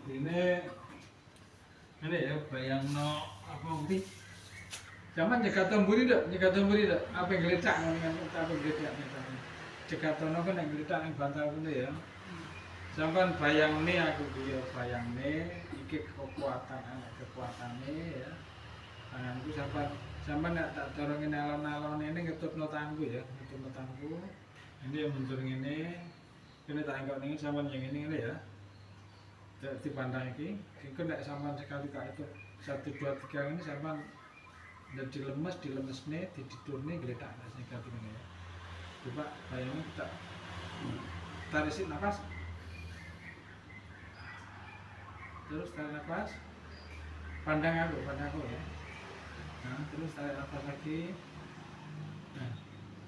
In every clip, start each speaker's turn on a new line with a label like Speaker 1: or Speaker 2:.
Speaker 1: ini ya bayangno apa ngerti zaman nyegatomburi dak apa yang geletak dengan apa yang geletak jegatono kan yang geletak yang bantal itu ya sampean bayangne aku dia bayangne iki kekuatane ya tanganku sampean nek tak dorongin alon-alon ini ngetutno tanganku ya ngetutno tanganku ini yang mundur ngene kene tak engkok ning sampean yang ini ya di pandang iki nek sampean sekali tak itu 1 2 3 ini sampean dilemesne dididurne gletak negatif ini ya coba bayangin kita tarik nafas terus tarik nafas pandang aku ya nah terus tarik nafas lagi nah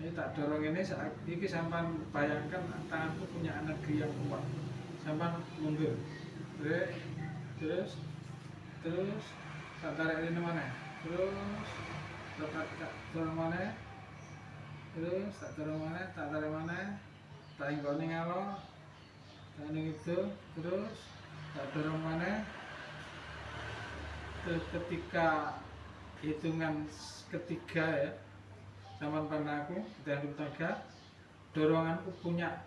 Speaker 1: ini tak dorong ini saat ini sampean bayangkan tanganku punya energi yang kuat sampean mundur terus tak tarik ini mana terus tak dorong mana terus tak dorong mana tak tarik mana tak inggone ngalo tak ning itu terus tak dorong mana ketika hitungan ketiga ya zaman pandangku dan tenaga doronganku punya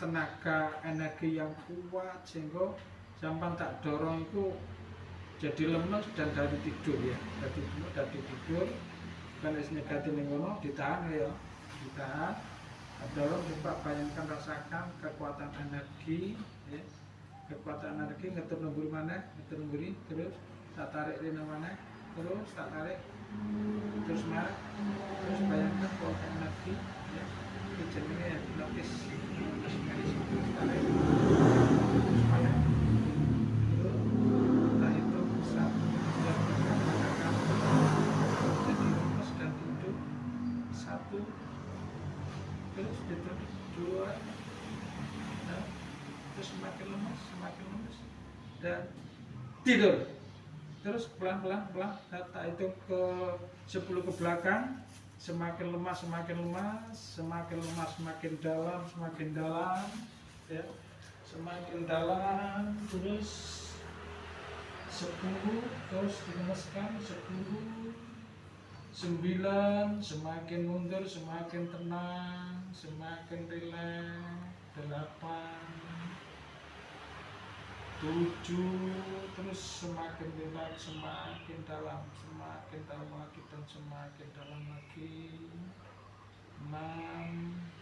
Speaker 1: tenaga energi yang kuat sehingga sampai tak dorong itu jadi lemes dan dari tidur ya dari tidur kan es negatif ngono ditahan ya ditahan dorong coba bayangkan rasakan kekuatan energi ya kekuatan energi ngetur nemburi mana ngetur nemburi terus tak tarik di mana terus tak tarik terus mana terus bayangkan kekuatan energi ya ini jenenge hipnotis terus tarik terus mana terus ditutup 2 nah, terus semakin lemas dan tidur terus pelan tak hitung ke 10 ke belakang semakin lemas semakin dalam ya semakin dalam terus 10 terus dilemeskan 10 9 semakin mundur semakin tenang semakin rileks 8 7 terus semakin rileks semakin dalam lagi dan semakin dalam lagi 6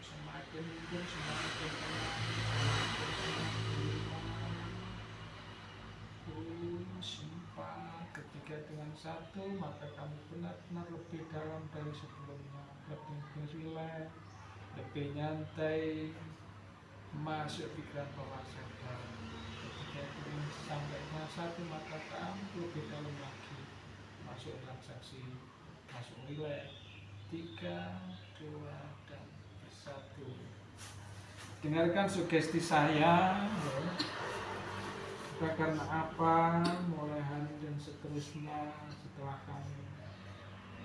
Speaker 1: semakin mundur semakin tenang simpan ketika dengan 1 maka kamu benar-benar lebih dalam dari sebelumnya lebih rileks lebih nyantai masuk pikiran bawah sadar ketika itu sampai dengan 1 maka kamu lebih dalam lagi masuk relaksasi masuk rileks 3 2 dan 1 dengarkan sugesti saya karena apa mulai hari dan seterusnya setelah kamu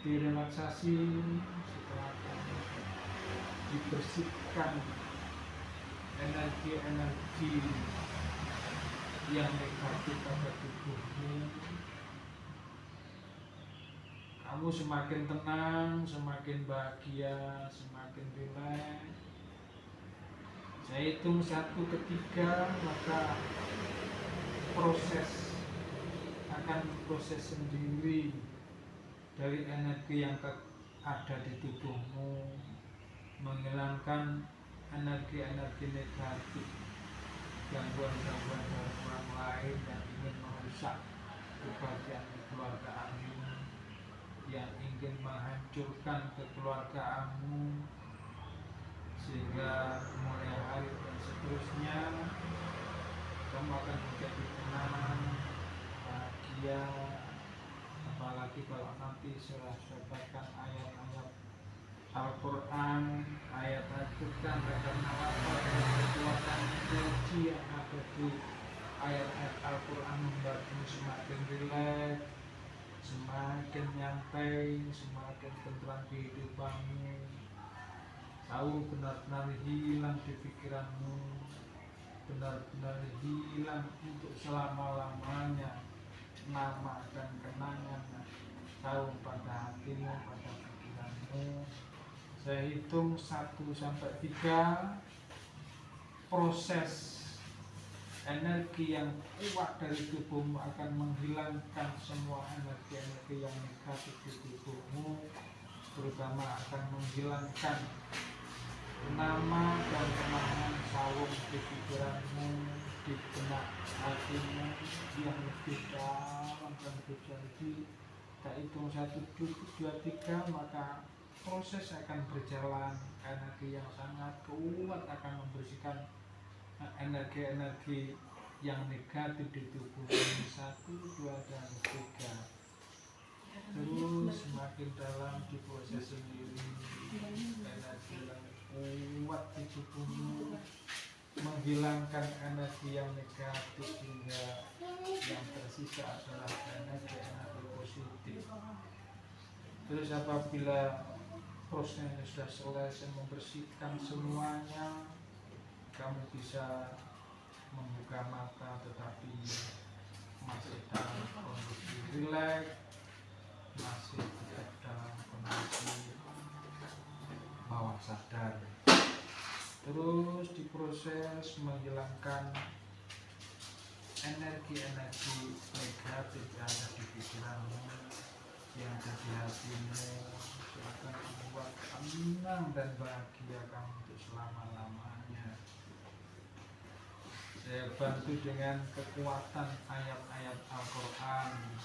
Speaker 1: direlaksasi setelah kamu dibersihkan energi yang negatif pada tubuhmu kamu semakin tenang semakin bahagia semakin rileks saya hitung 1 ke 3 maka proses sendiri dari energi yang ada di tubuhmu menghilangkan energi-energi negatif gangguan-gangguan dari orang lain yang ingin merusak kebahagiaan kekeluargaanmu yang ingin menghancurkan kekeluargaanmu sehingga mulai hari dan seterusnya kamu akan menjadi tenang, bahagia, apalagi kalau nanti sudah dapatkan ayat-ayat Al-Quran, ayat-ayat Quran karena apa kekuatan energi yang ada di ayat-ayat Al-Quran membuatmu semakin rileks, semakin nyantai, semakin tentram kehidupanmu, tahu benar-benar hilang di pikiranmu, benar benar-benar hilang untuk selama-lamanya. Nama dan kenangan tahu pada hatimu, pada pikiranmu. Saya hitung 1 sampai 3. Proses energi yang kuat dari tubuhmu akan menghilangkan semua energi-energi yang negatif di tubuhmu, terutama akan menghilangkan nama dan kenangan sawung di pikiranmu, di benak hatimu yang lebih dalam dan lebih jauh. Kita hitung 1, 2, 3, maka proses akan berjalan. Energi yang sangat kuat akan membersihkan energi-energi yang negatif di tubuh ini. 1, 2, dan 3. Terus semakin dalam di proses sendiri, energi yang kuat di tubuhmu menghilangkan energi yang negatif hingga yang tersisa adalah energi-energi positif. Terus apabila prosesnya sudah selesai membersihkan semuanya, kamu bisa membuka mata tetapi masih dalam kondisi rileks, masih tetap dalam kondisi bawah sadar. Terus diproses menghilangkan energi-energi negatif yang ada di pikiranmu, yang ada di hatimu, akan membuat tenang dan bahagia kamu untuk selama-lamanya. Saya bantu dengan kekuatan ayat-ayat Al-Quran.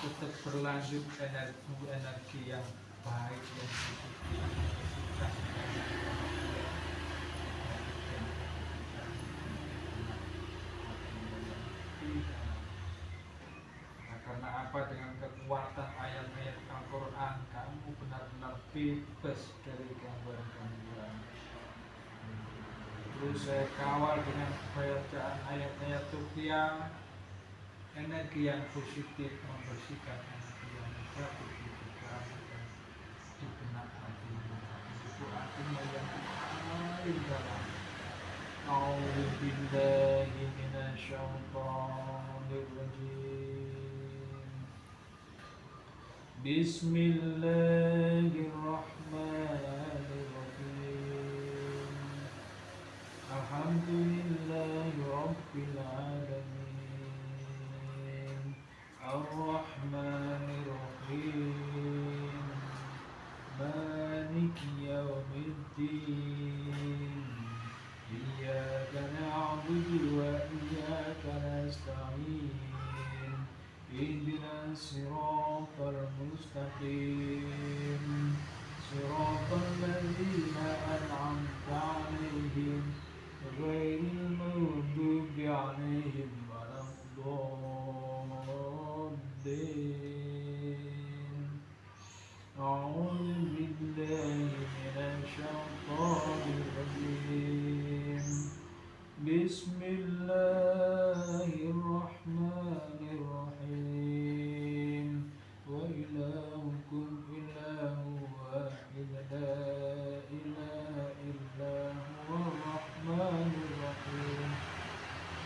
Speaker 1: Tetap berlanjut energi yang baik yang positif. Nah, karena apa? Dengan kekuatan ayat-ayat Al-Quran kamu benar-benar bebas dari gangguan-gangguan. Terus saya kawal dengan bacaan ayat-ayat ruqyah, energi yang positif membersihkan energi yang negatif di pikiran dan di benak hatimu. Itu artinya yang paling dalam. A'udzu billahi minasyaitonir rajim. Bismillahirrahmanirrahim. Alhamdulillahi rabbil alamin. Ar-Rahmanir-Rahim. Maliki yaumiddin. Iyyaka na'budu wa iyyaka nasta'in. Ihdinas siratal mustaqim. Siratal ladzina an'amta 'alaihim ghairil maghdubi 'alaihim waladdallin. A'udzu billahi minasyaitonir rajim. Bismillahirrahmanirrahim. Wa ilahukum ilahu wahid la ilaha illa huwar rahmanir rahim.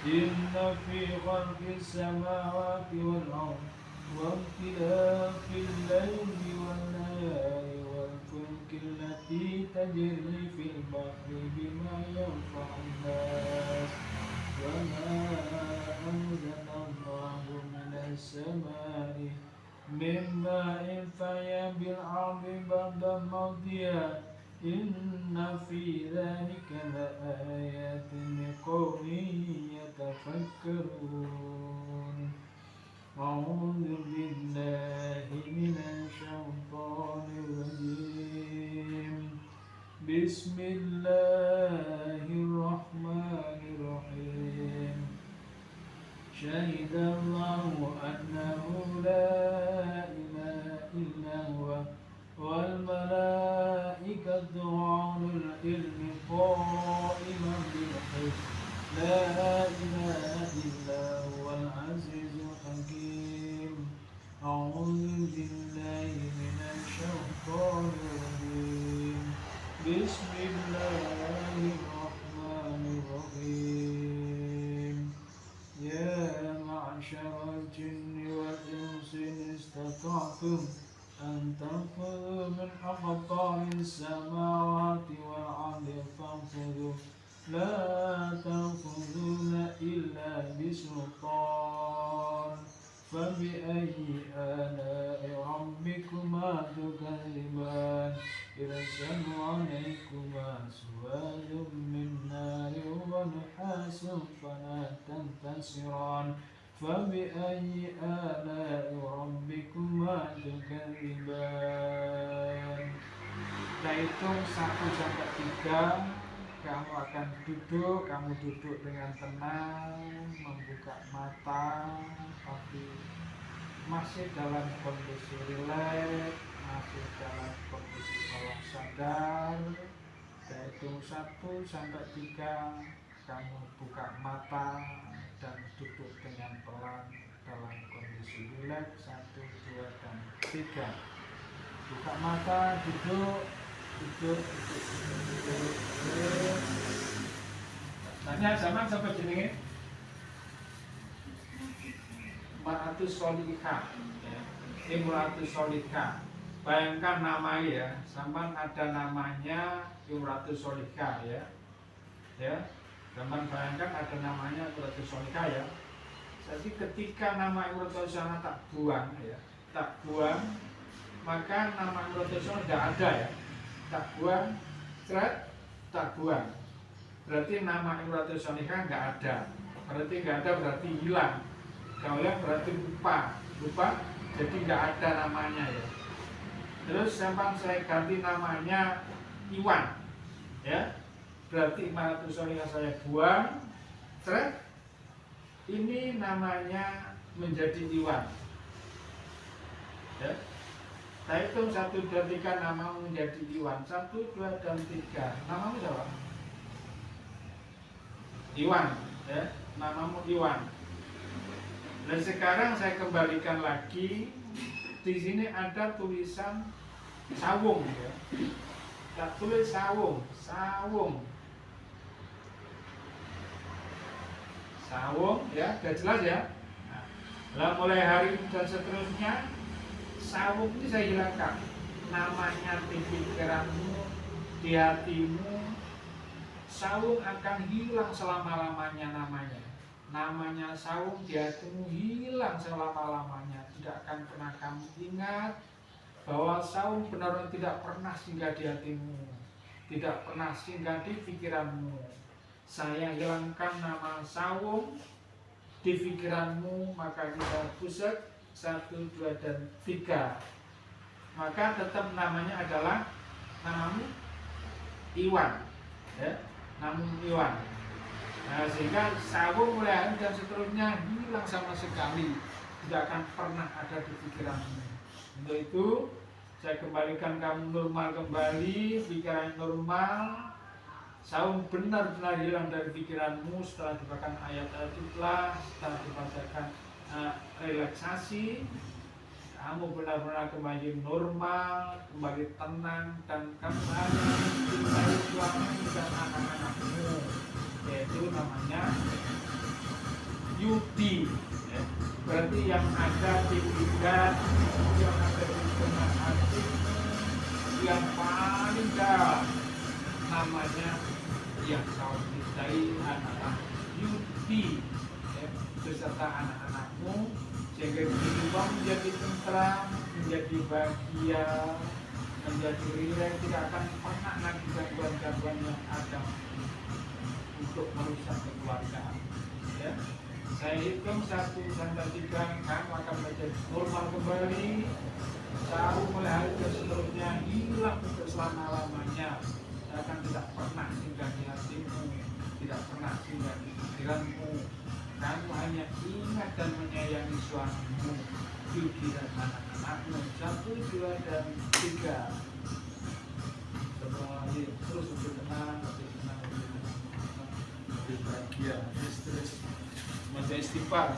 Speaker 1: Inna fi khalqis samawati wal ardi wa ikhtilafil layli wan nahari wal fulki allati tajri fil bahri bima yanfa'un nas wa ma anzalallahu minas samai min ma'in fayabil ardi ba'da mawtiha. Inna fi dhalika laayatin liqaumin yatafakkarun. A'udzu billahi minasyaitonir rajim. Bismillahirrahmanirrahim. Syahidallahu annahu la ilaha illa huwa wal malaikatu wa ulul ilmi qa'iman bil qist. La ilaha illa huwal azizul hakim. A'udzu billahi minasy syaithanir rajim. Bismillahirrahmanirrahim. استطعتم أن تنفذوا من أقطار السماوات والأرض فانفذوا لا تنفذون إلا بسلطان فبأي آلاء ربكما تكذبان يرسل عليكما سواد من نار ونحاس فلا تنتصران فبأي آلاء ربكما تكذبان. Kita hitung 1 sampai 3. Kamu akan duduk, kamu duduk dengan tenang, membuka mata, tapi masih dalam kondisi rileks, masih dalam kondisi bawah sadar. Kita hitung 1 sampai 3, kamu buka mata dan duduk dengan pelan dalam kondisi rileks. 1, 2, dan 3. Buka mata, duduk. Tanya zaman sampai jenenge Imratus Sholihah ya. Imratus Sholihah. Bayangkan nama ya, zaman ada namanya Imratus Sholihah ya. Ya. Zaman bayangkan ada namanya Imratus Sholihah ya. Jadi ketika nama Imratus Sholihah tak buang ya, tak buang, maka nama Imratus Sholihah tidak ada ya. Tak buang, tak buang. Berarti nama Imratus Sholihah nggak ada. Berarti nggak ada, berarti hilang. Kalau yang berarti lupa, jadi nggak ada namanya ya. Terus sampai saya ganti namanya Iwan, ya. Berarti Imratus Sholihah saya buang, ini namanya menjadi Iwan. Ya. Saya hitung 1, 2, 3 namamu menjadi Iwan. 1, 2, dan 3. Namamu siapa? Iwan, ya. Namamu Iwan. Dan sekarang saya kembalikan lagi. Di sini ada tulisan Sawung, ya. Tak tulis Sawung, Sawung, ya. Sudah jelas ya. Nah, mulai hari ini dan seterusnya. Sawung ini saya hilangkan. Namanya di pikiranmu, di hatimu, sawung akan hilang selama-lamanya namanya. Namanya sawung di hatimu hilang selama-lamanya. Tidak akan pernah kamu ingat bahwa sawung benar-benar tidak pernah singgah di hatimu, tidak pernah singgah di pikiranmu. Saya hilangkan nama sawung di pikiranmu, maka kita pusat 1, 2, dan 3. Maka tetap namanya adalah namamu Iwan, ya, namamu Iwan. Nah, sehingga Sawung mulai hari dan seterusnya hilang sama sekali, tidak akan pernah ada di pikiranmu. Untuk itu saya kembalikan kamu normal kembali, pikiran normal. Sawung benar-benar hilang dari pikiranmu setelah dibacakan ayat-ayat ikhlas, setelah dibacakan relaksasi. Kamu benar-benar kembali normal, kembali tenang, dan kamu hanya mencintai suami dan anak-anakmu, yaitu namanya Yudi ya. Berarti yang ada di pikiran, yang ada di tengah hati, yang paling dalam, namanya yang kau cintai adalah Yudi ya, beserta anak-anakmu, sehingga jiwa menjadi tentram, menjadi bahagia, menjadi rileks, tidak akan pernah lagi gangguan-gangguan yang ada untuk merusak kekeluargaan. Ya. Saya hitung 1 sampai 3, kamu akan menjadi normal kembali. Sawung mulai hari dan seterusnya hilang untuk selama-lamanya. Akan tidak pernah singgah di hatimu, tidak pernah singgah di pikiranmu. Kamu hanya ingat dan menyayangi suamimu, Yudi dan anak-anakmu. 1, 2, dan 3. Setelah lagi terus lebih tenang, lebih bahagia, terus istighfar.